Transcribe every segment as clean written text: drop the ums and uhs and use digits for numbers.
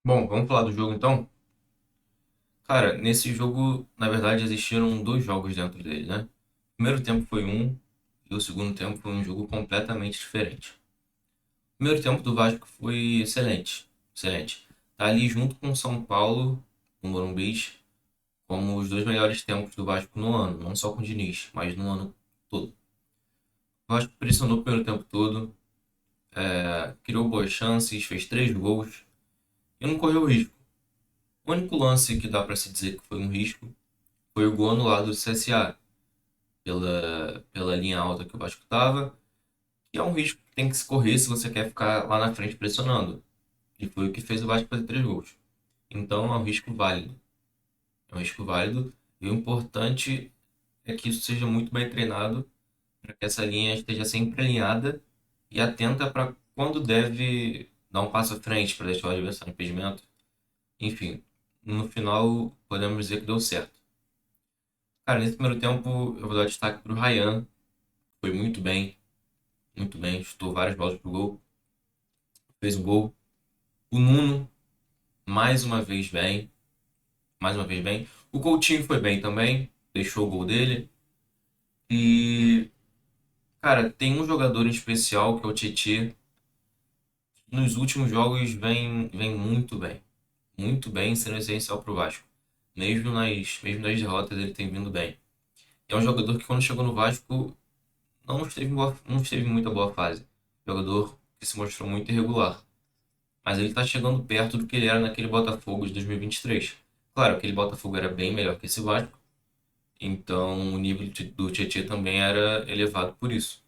Bom, vamos falar do jogo então? Cara, nesse jogo, na verdade, existiram dois jogos dentro dele, né? O primeiro tempo foi um e o segundo tempo foi um jogo completamente diferente. O primeiro tempo do Vasco foi excelente, excelente. Tá ali junto com o São Paulo, no Morumbi, como os dois melhores tempos do Vasco no ano, não só com o Diniz, mas no ano todo. O Vasco pressionou o primeiro tempo todo, criou boas chances, fez três gols e não correu risco. O único lance que dá pra se dizer que foi um risco foi o gol anulado do CSA, pela linha alta que o Vasco estava, que é um risco que tem que se correr se você quer ficar lá na frente pressionando. E foi o que fez o Vasco fazer três gols. Então é um risco válido. É um risco válido. E o importante é que isso seja muito bem treinado para que essa linha esteja sempre alinhada e atenta para quando deve dar um passo à frente para deixar o adversário em impedimento. Enfim, no final podemos dizer que deu certo. Cara, nesse primeiro tempo eu vou dar destaque para o Ryan. Foi muito bem, chutou várias bolas pro gol, fez um gol. O Nuno, mais uma vez bem, mais uma vez bem. O Coutinho foi bem também, deixou o gol dele. E, cara, tem um jogador em especial que é o Tietê. Nos últimos jogos vem muito bem, sendo essencial pro Vasco. Mesmo nas derrotas ele tem vindo bem. É um jogador que quando chegou no Vasco não esteve em muita boa fase. Jogador que se mostrou muito irregular. Mas ele tá chegando perto do que ele era naquele Botafogo de 2023. Claro, aquele Botafogo era bem melhor que esse Vasco, então o nível do Tietchan também era elevado por isso.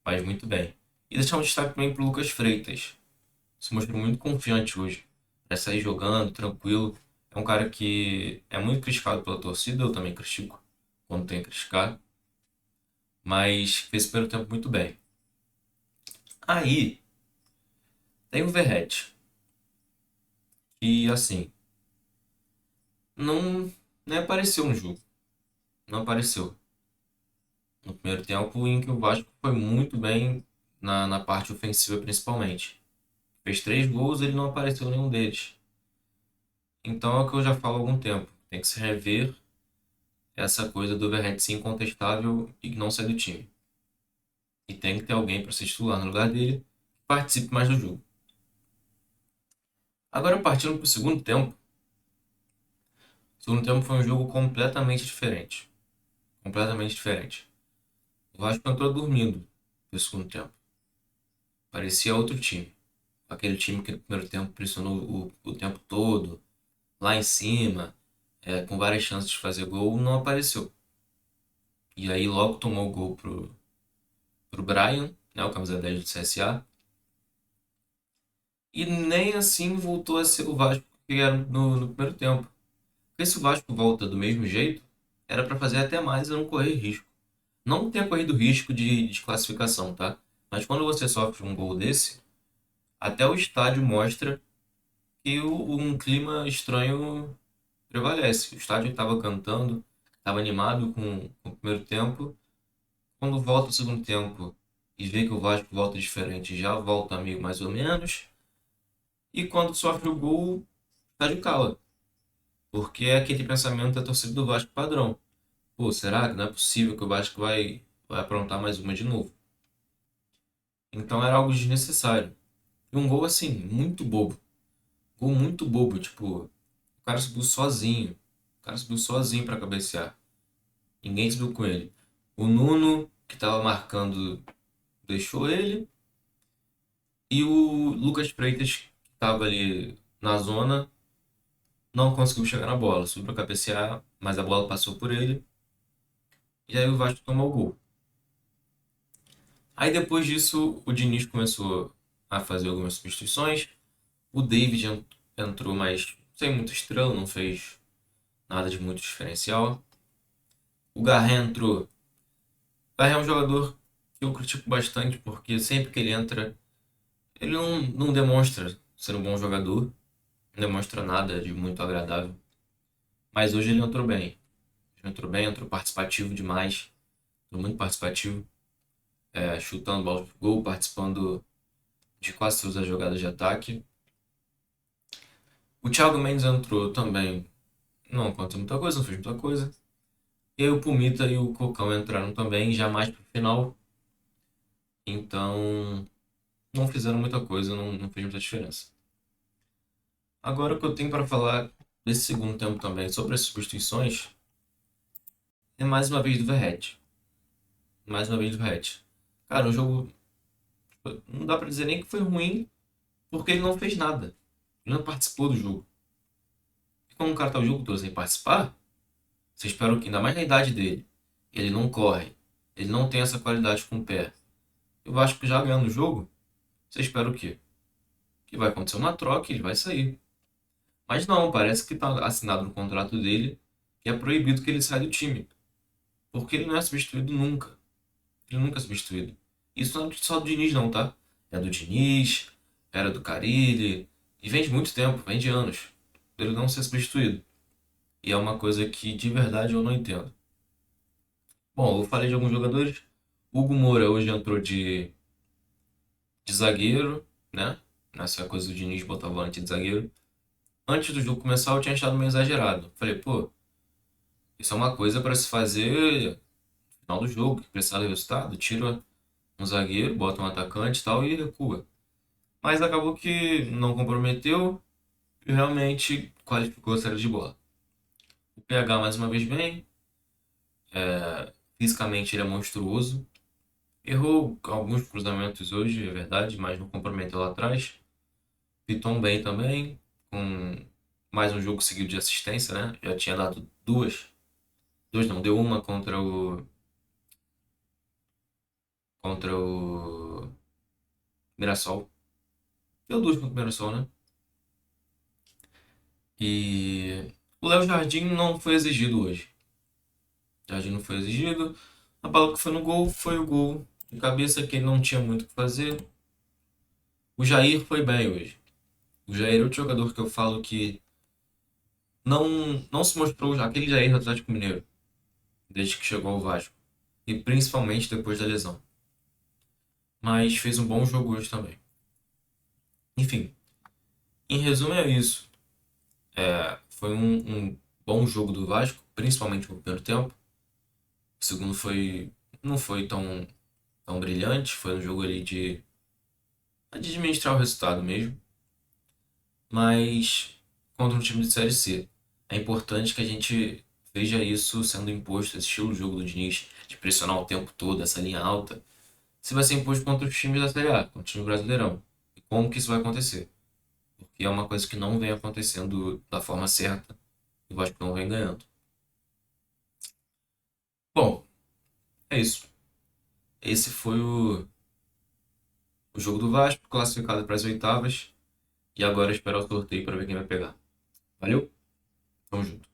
Mas muito bem. E deixar um destaque também pro Lucas Freitas. Se mostrou muito confiante hoje. Para sair jogando, tranquilo. É um cara que é muito criticado pela torcida, eu também critico quando tem que criticar, mas fez o primeiro tempo muito bem. Aí, tem o Verratti, que assim, não, nem apareceu no jogo. Não apareceu. No primeiro tempo em que o Vasco foi muito bem na parte ofensiva principalmente. Fez três gols, ele não apareceu em nenhum deles. Então é o que eu já falo há algum tempo. Tem que se rever essa coisa do Verratti ser incontestável e que não sai do time. E tem que ter alguém para ser titular no lugar dele que participe mais do jogo. Agora partindo para o segundo tempo. O segundo tempo foi um jogo completamente diferente. Completamente diferente. O Vasco entrou dormindo no segundo tempo. Parecia outro time. Aquele time que no primeiro tempo pressionou o tempo todo, lá em cima, com várias chances de fazer gol, não apareceu. E aí logo tomou o gol pro Brian, né, o camisa 10 do CSA, e nem assim voltou a ser o Vasco que era no primeiro tempo. Porque se o Vasco volta do mesmo jeito, era para fazer até mais e não correr risco. Não ter corrido risco de desclassificação, tá? Mas quando você sofre um gol desse, até o estádio mostra que um clima estranho prevalece. O estádio estava cantando, estava animado com o primeiro tempo. Quando volta o segundo tempo e vê que o Vasco volta diferente, já volta amigo mais ou menos. E quando sofre o gol, o estádio cala. Porque é aquele pensamento da torcida do Vasco padrão. Pô, será que não é possível que o Vasco vai aprontar mais uma de novo? Então era algo desnecessário. E um gol assim, muito bobo. Gol muito bobo, tipo, o cara subiu sozinho. O cara subiu sozinho para cabecear. Ninguém subiu com ele. O Nuno, que estava marcando, deixou ele. E o Lucas Freitas, que estava ali na zona, não conseguiu chegar na bola. Subiu para cabecear, mas a bola passou por ele. E aí o Vasco tomou o gol. Aí depois disso, o Diniz começou a fazer algumas substituições. O David entrou, mas sem muita estrela, não fez nada de muito diferencial. O Garré entrou. O Garré é um jogador que eu critico bastante, porque sempre que ele entra, ele não demonstra ser um bom jogador, não demonstra nada de muito agradável. Mas hoje ele entrou bem. Ele entrou bem, entrou participativo demais. Entrou muito participativo, chutando bola pro gol, participando de quase todas as jogadas de ataque. O Thiago Mendes entrou também, não aconteceu muita coisa, não fez muita coisa. E aí o Pumita e o Cocão entraram também, já mais pro final. Então, não fizeram muita coisa, não fez muita diferença. Agora o que eu tenho para falar desse segundo tempo também, sobre as substituições, é mais uma vez do Verratti. Mais uma vez do Verratti. Cara, o jogo não dá pra dizer nem que foi ruim, porque ele não fez nada. Ele não participou do jogo. E como o cara tá o jogo todo sem participar, você espera o quê? Ainda mais na idade dele. Ele não corre. Ele não tem essa qualidade com o pé. E o Vasco já ganhando o jogo, você espera o quê? Que vai acontecer uma troca e ele vai sair. Mas não, parece que tá assinado no contrato dele que é proibido que ele saia do time. Porque ele não é substituído nunca. Ele nunca é substituído. Isso não é só do Diniz, não, tá? É do Diniz, era do Carille, e vem de muito tempo, vem de anos, dele não ser substituído. E é uma coisa que de verdade eu não entendo. Bom, eu falei de alguns jogadores. Hugo Moura hoje entrou de zagueiro, né? Nessa coisa do Diniz botar volante de zagueiro. Antes do jogo começar, eu tinha achado meio exagerado. Falei, pô, isso é uma coisa para se fazer no final do jogo, que precisar do resultado. Tira um zagueiro, bota um atacante e tal e recua. Mas acabou que não comprometeu e realmente qualificou a série de bola. O PH mais uma vez bem, fisicamente ele é monstruoso. Errou alguns cruzamentos hoje, é verdade, mas não comprometeu lá atrás. Piton bem também, com mais um jogo seguido de assistência, né? Já tinha dado duas. Duas não, deu uma contra o Mirassol. Deu duas contra o Mirassol, né? E o Léo Jardim não foi exigido hoje. O Jardim não foi exigido. A bola que foi no gol foi o gol de cabeça que ele não tinha muito o que fazer. O Jair foi bem hoje. O Jair é outro jogador que eu falo que não se mostrou aquele Jair do Atlético Mineiro desde que chegou ao Vasco. E principalmente depois da lesão. Mas fez um bom jogo hoje também. Enfim, em resumo é isso. Foi um bom jogo do Vasco, principalmente no primeiro tempo. O segundo não foi tão brilhante, foi um jogo ali de administrar o resultado mesmo. Mas contra um time de Série C, é importante que a gente veja isso sendo imposto, esse estilo de jogo do Diniz, de pressionar o tempo todo, essa linha alta, se vai ser imposto contra os times da Série A, contra o time brasileirão. E como que isso vai acontecer? Porque é uma coisa que não vem acontecendo da forma certa e o Vasco não vem ganhando. Bom, é isso. Esse foi o jogo do Vasco, classificado para as oitavas. E agora esperar o sorteio para ver quem vai pegar. Valeu? Tamo junto.